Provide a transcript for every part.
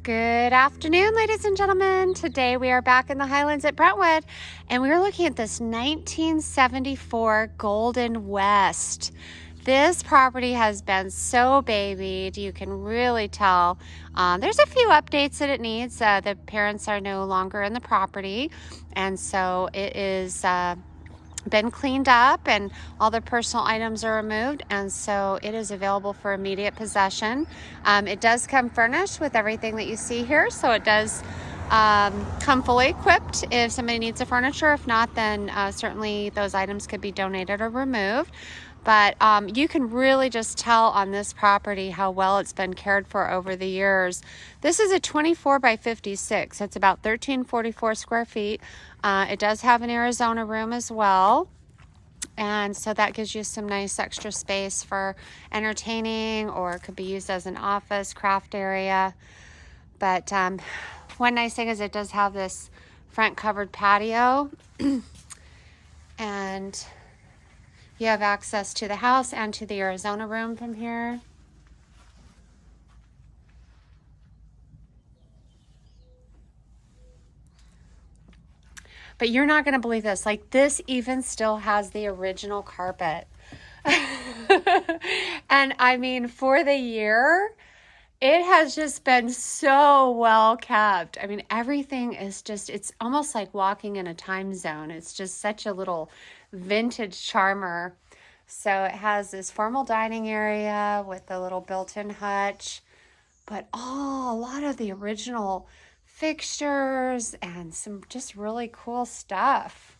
Good afternoon, ladies and gentlemen. Today we are back in the Highlands at Brentwood, and we're looking at this 1974 Golden West. This property has been so babied, you can really tell. There's a few updates that it needs. The parents are no longer in the property, and so it is been cleaned up and all the personal items are removed, and so it is available for immediate possession. It does come furnished with everything that you see here, so it does come fully equipped if somebody needs the furniture. If not, then certainly those items could be donated or removed. But you can really just tell on this property how well it's been cared for over the years. This is a 24 by 56. It's about 1344 square feet. It does have an Arizona room as well. And so that gives you some nice extra space for entertaining, or it could be used as an office, craft area. But one nice thing is it does have this front covered patio. And you have access to the house and to the Arizona room from here. But you're not going to believe this. Like, this even still has the original carpet. And I mean, for the year, it has just been so well kept. I mean, everything is just, it's almost like walking in a time zone. It's just such a little vintage charmer. So it has this formal dining area with a little built-in hutch, but a lot of the original fixtures and some just really cool stuff.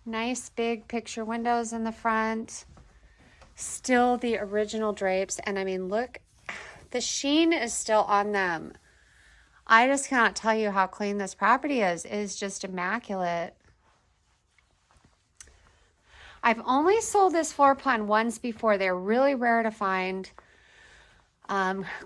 Nice big picture windows in the front. Still the original drapes, and I mean, look, the sheen is still on them. I just cannot tell you how clean this property is. It is just immaculate. I've only sold this floor plan once before. They're really rare to find.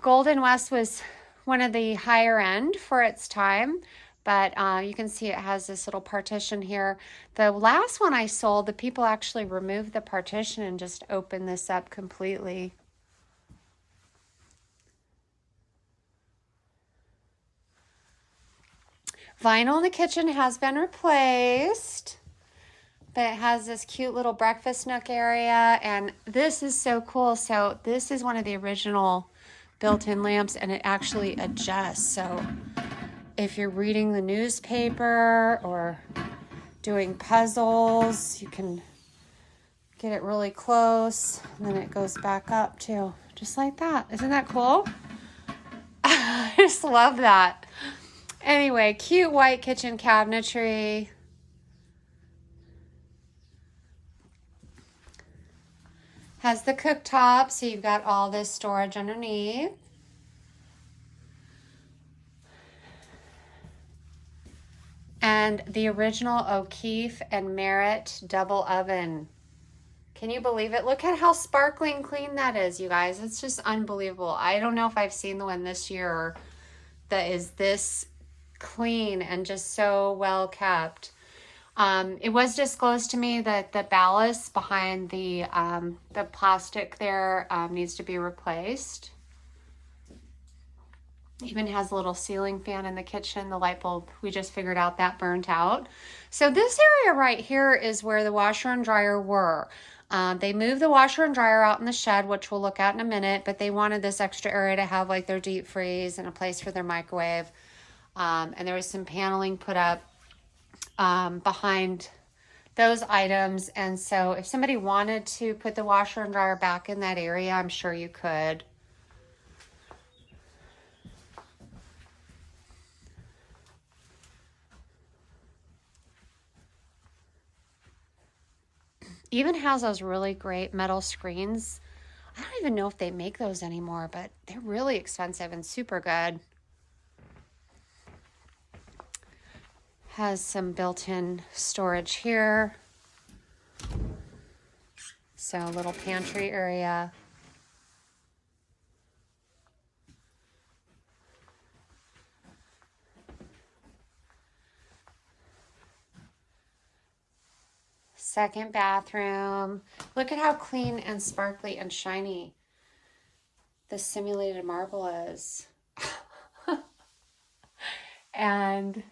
Golden West was one of the higher end for its time, but you can see it has this little partition here. The last one I sold, the people actually removed the partition and just opened this up completely. Vinyl in the kitchen has been replaced, but it has this cute little breakfast nook area, and this is so cool. So this is one of the original built-in lamps, and it actually adjusts. So if you're reading the newspaper or doing puzzles, you can get it really close, and then it goes back up too, just like that. Isn't that cool? I just love that. Anyway, cute white kitchen cabinetry. Has the cooktop, so you've got all this storage underneath. And the original O'Keefe and Merritt double oven. Can you believe it? Look at how sparkling clean that is, you guys. It's just unbelievable. I don't know if I've seen the one this year that is this clean and just so well kept. It was disclosed to me that the ballast behind the plastic there needs to be replaced. Even has a little ceiling fan in the kitchen. The light bulb, we just figured out that burnt out. So this area right here is where the washer and dryer were. They moved the washer and dryer out in the shed, which we'll look at in a minute, but they wanted this extra area to have like their deep freeze and a place for their microwave. And there was some paneling put up behind those items. And so if somebody wanted to put the washer and dryer back in that area, I'm sure you could. Even has those really great metal screens. I don't even know if they make those anymore, but they're really expensive and super good. Has some built-in storage here. So a little pantry area. Second bathroom. Look at how clean and sparkly and shiny the simulated marble is. And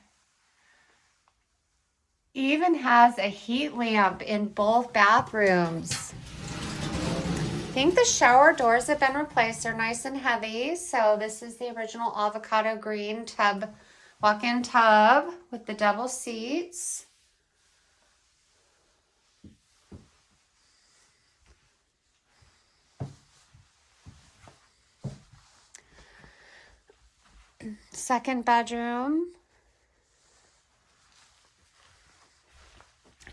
even has a heat lamp in both bathrooms. I think the shower doors have been replaced. They're nice and heavy. So this is the original avocado green tub, walk-in tub with the double seats. Second bedroom.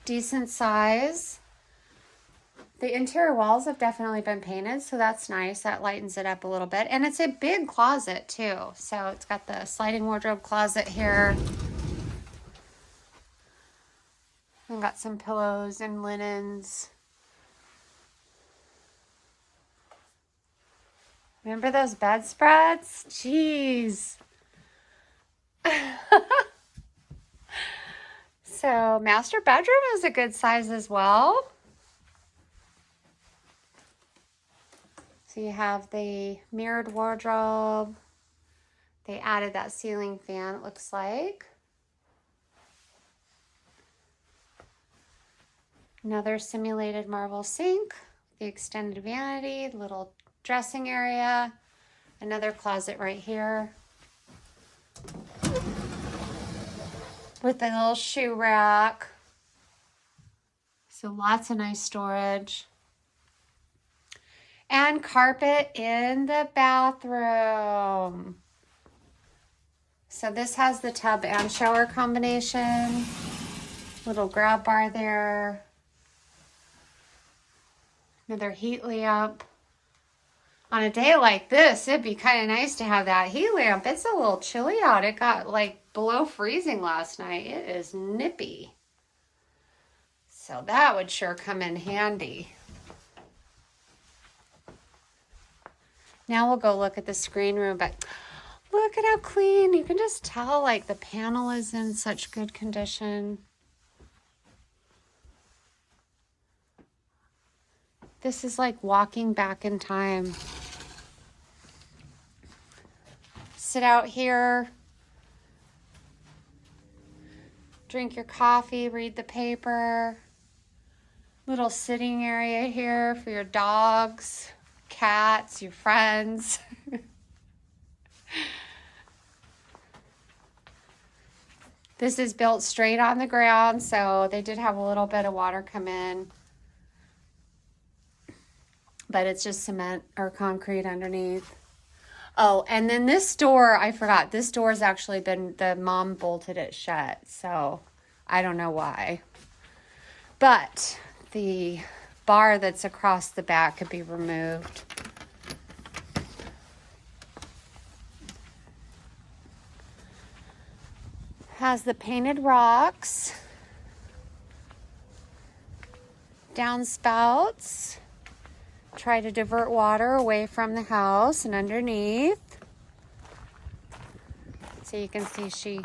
Decent size. The interior walls have definitely been painted, so that's nice. That lightens it up a little bit. And it's a big closet too. So it's got the sliding wardrobe closet here. And got some pillows and linens. Remember those bedspreads? Jeez. So master bedroom is a good size as well. So you have the mirrored wardrobe. They added that ceiling fan, it looks like. Another simulated marble sink, the extended vanity, little dressing area, another closet right here with a little shoe rack. So lots of nice storage. And carpet in the bathroom. So this has the tub and shower combination. Little grab bar there. Another heat lamp. On a day like this, it'd be kind of nice to have that heat lamp. It's a little chilly out. It got like below freezing last night. It is nippy. So that would sure come in handy. Now we'll go look at the screen room, but look at how clean. You can just tell like the panel is in such good condition. This is like walking back in time. Sit out here, drink your coffee, read the paper. Little sitting area here for your dogs, cats, your friends. This is built straight on the ground, so they did have a little bit of water come in. But it's just cement or concrete underneath. Oh, and then this door, I forgot. This door has actually been, the mom bolted it shut, so I don't know why. But the bar that's across the back could be removed. Has the painted rocks. Downspouts. Try to divert water away from the house and underneath. So you can see she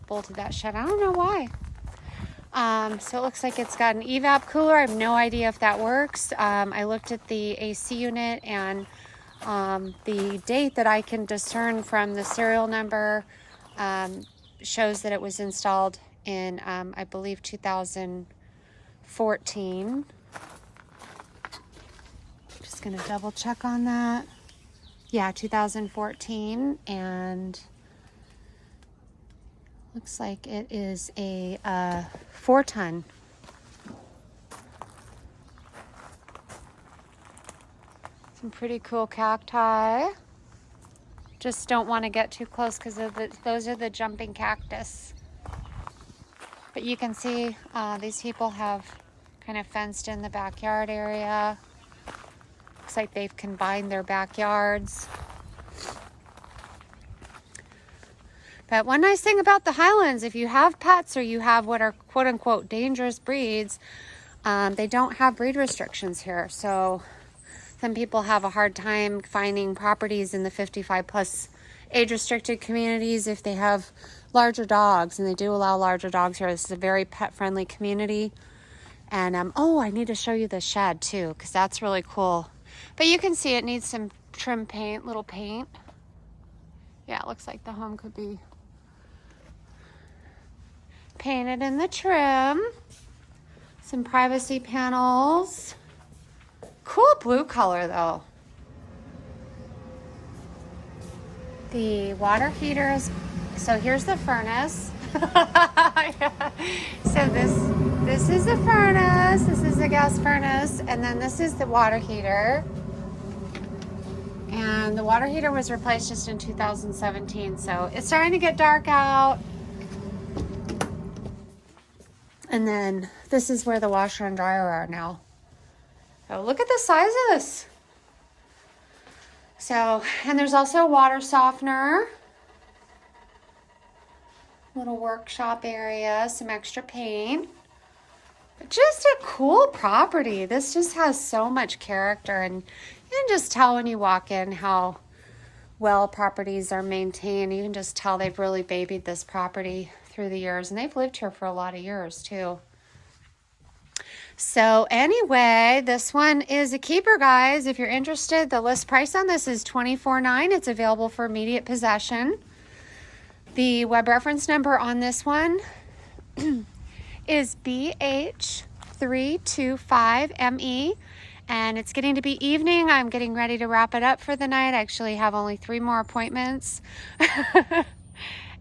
bolted that shut. I don't know why. So it looks like it's got an evap cooler. I have no idea if that works. I looked at the AC unit, and the date that I can discern from the serial number shows that it was installed in, I believe, 2014. Just gonna double check on that. Yeah, 2014, and looks like it is a 4-ton. Some pretty cool cacti. Just don't want to get too close because those are the jumping cactus. But you can see these people have kind of fenced in the backyard area. Looks like they've combined their backyards. But one nice thing about the Highlands, if you have pets or you have what are quote-unquote dangerous breeds, they don't have breed restrictions here. So some people have a hard time finding properties in the 55-plus age-restricted communities if they have larger dogs, and they do allow larger dogs here. This is a very pet-friendly community. And, oh, I need to show you the shed, too, because that's really cool. But you can see it needs some trim paint, little paint. Yeah, it looks like the home could be painted in the trim. Some privacy panels. Cool blue color though. The water heater is, so here's the furnace. Yeah. So this is the furnace, this is the gas furnace, and then this is the water heater. And the water heater was replaced just in 2017, so it's starting to get dark out. And then this is where the washer and dryer are now. So look at the size of this. So, and there's also a water softener. Little workshop area, some extra paint. Just a cool property. This just has so much character, and you can just tell when you walk in how well properties are maintained. You can just tell they've really babied this property through the years, and they've lived here for a lot of years too. So anyway, this one is a keeper, guys. If you're interested, the list price on this is $24,900. It's available for immediate possession. The web reference number on this one is BH325ME, and it's getting to be evening. I'm getting ready to wrap it up for the night. I actually have only 3 more appointments.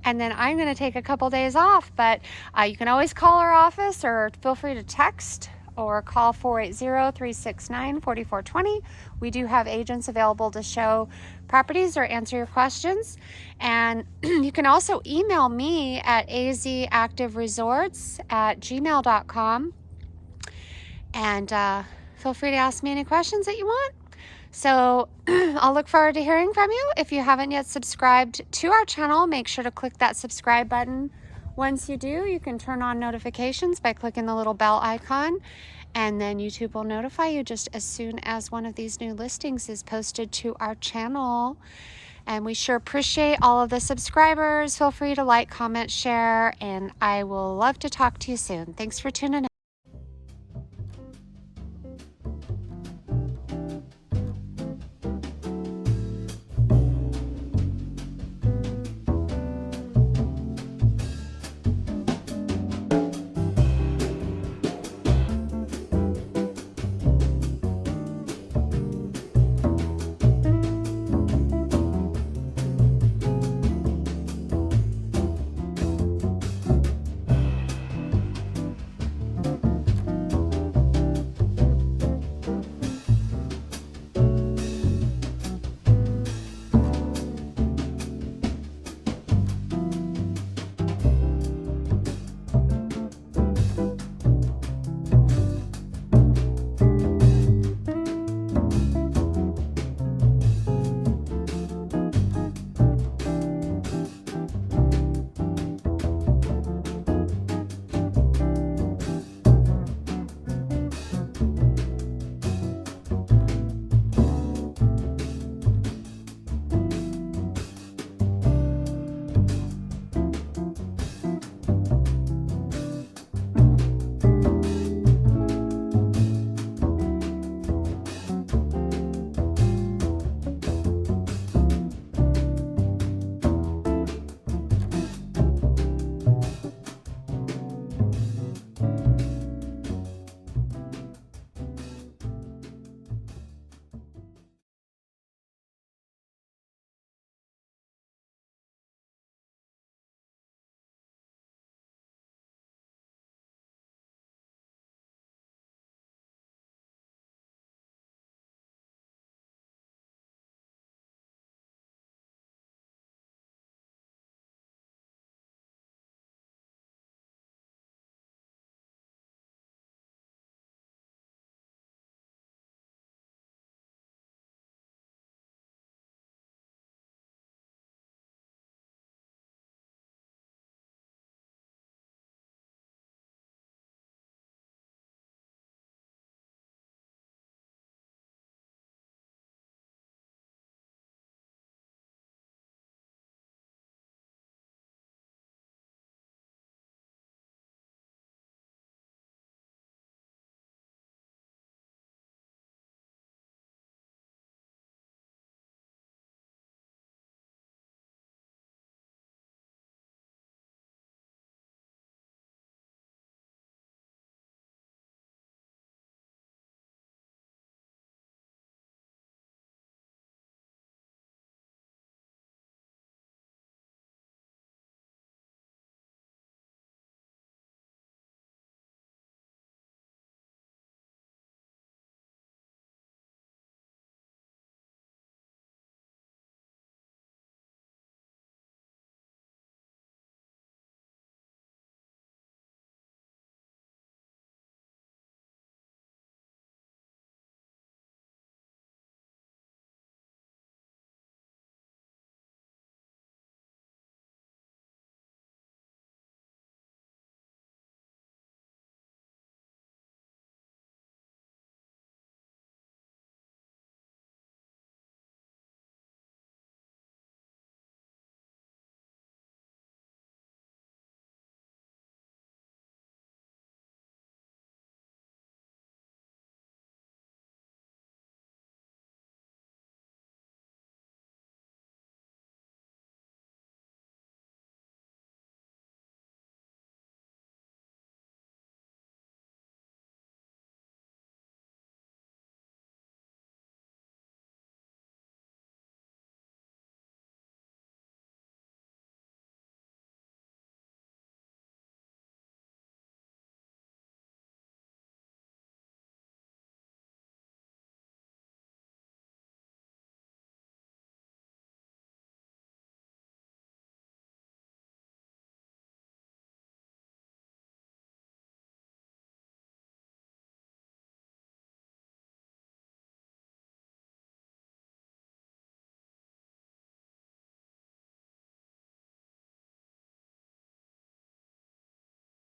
And then I'm going to take a couple days off, but you can always call our office or feel free to text or call 480-369-4420. We do have agents available to show properties or answer your questions. And you can also email me at azactiveresorts@gmail.com. And feel free to ask me any questions that you want. So I'll look forward to hearing from you. If you haven't yet subscribed to our channel, make sure to click that subscribe button. Once you do, you can turn on notifications by clicking the little bell icon, and then YouTube will notify you just as soon as one of these new listings is posted to our channel. And we sure appreciate all of the subscribers. Feel free to like, comment, share, and I will love to talk to you soon. Thanks for tuning in.